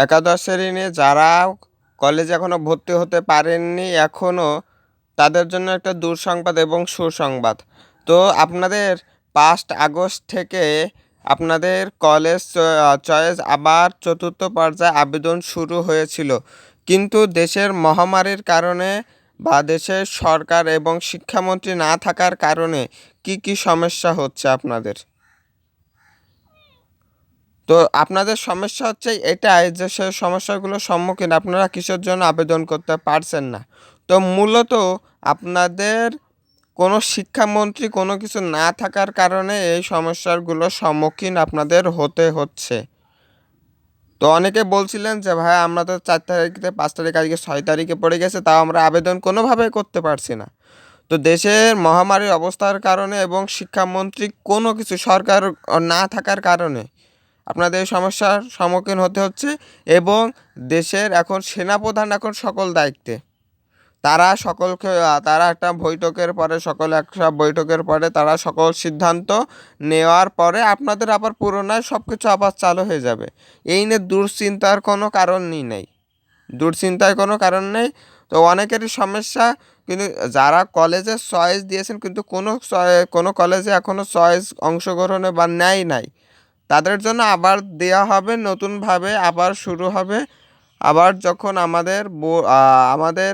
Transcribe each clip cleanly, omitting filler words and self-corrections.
একাদশ শ্রেণী যারা কলেজে এখনও ভর্তি হতে পারেননি এখনও, তাদের জন্য একটা দুঃসংবাদ এবং সুসংবাদ। তো আপনাদের 5 আগস্ট থেকে আপনাদের কলেজ চয়েস আবার চতুর্থ পর্যায়ে আবেদন শুরু হয়েছিল, কিন্তু দেশের মহামারীর কারণে বা দেশের সরকার এবং শিক্ষামন্ত্রী না থাকার কারণে কি সমস্যা হচ্ছে আপনাদের? তো আপনাদের সমস্যা হচ্ছে এটাই যে সে সমস্যাগুলোর সম্মুখীন আপনারা কিসের জন্য আবেদন করতে পারছেন না। তো মূলত আপনাদের কোনো শিক্ষামন্ত্রী কোনো কিছু না থাকার কারণে এই সমস্যাগুলোর সম্মুখীন আপনাদের হতে হচ্ছে। তো অনেকে বলছিলেন যে ভাই আমরা তো 4 তারিখ থেকে 5 তারিখ, আজকে 6 তারিখে পড়ে গেছে, তাও আমরা আবেদন কোনোভাবেই করতে পারছি না। তো দেশের মহামারীর অবস্থার কারণে এবং শিক্ষামন্ত্রী কোনো কিছু সরকার না থাকার কারণে আপনাদের এই সমস্যার সম্মুখীন হতে হচ্ছে। এবং দেশের এখন সেনাপ্রধান এখন সকল দায়িত্বে, তারা সকলকে তারা একটা বৈঠকের পরে সকলে একটা বৈঠকের পরে তারা সকল সিদ্ধান্ত নেওয়ার পরে আপনাদের আবার পুনরায় সব কিছু আবার চালু হয়ে যাবে। এই নিয়ে দুশ্চিন্তার কোনো কারণই নেই, দুশ্চিন্তার কোনো কারণ নেই। তো অনেকেরই সমস্যা, কিন্তু যারা কলেজে চয়েস দিয়েছেন কিন্তু কোনো কলেজে এখনও চয়েস অংশগ্রহণে বা নেয় নাই, তাদের জন্য আবার দেওয়া হবে, নতুনভাবে আবার শুরু হবে। আবার যখন আমাদের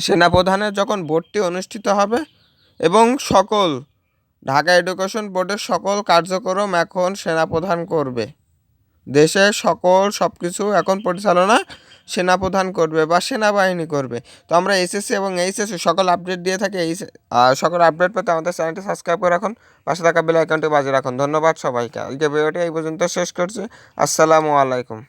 সেনাপ্রধানের যখন ভর্তি অনুষ্ঠিত হবে এবং সকল ঢাকা এডুকেশন বোর্ডের সকল কার্যক্রম এখন সেনাপ্রধান করবে, দেশের সব কিছু এখন পরিচালনা সেনাপ্রধান করবে বা সেনাবাহিনী করবে। তো আমরা এসএসসি এবং এইচএসসি সকল আপডেট দিয়ে থাকি। সকল আপডেট পেতে আমাদের চ্যানেলটি সাবস্ক্রাইব করে রাখুন, পাশে থাকা বেল আইকনটি বাজিয়ে রাখুন। ধন্যবাদ সবাইকে। আজকে ভিডিওটি এই পর্যন্ত শেষ করছি। আসসালামু আলাইকুম।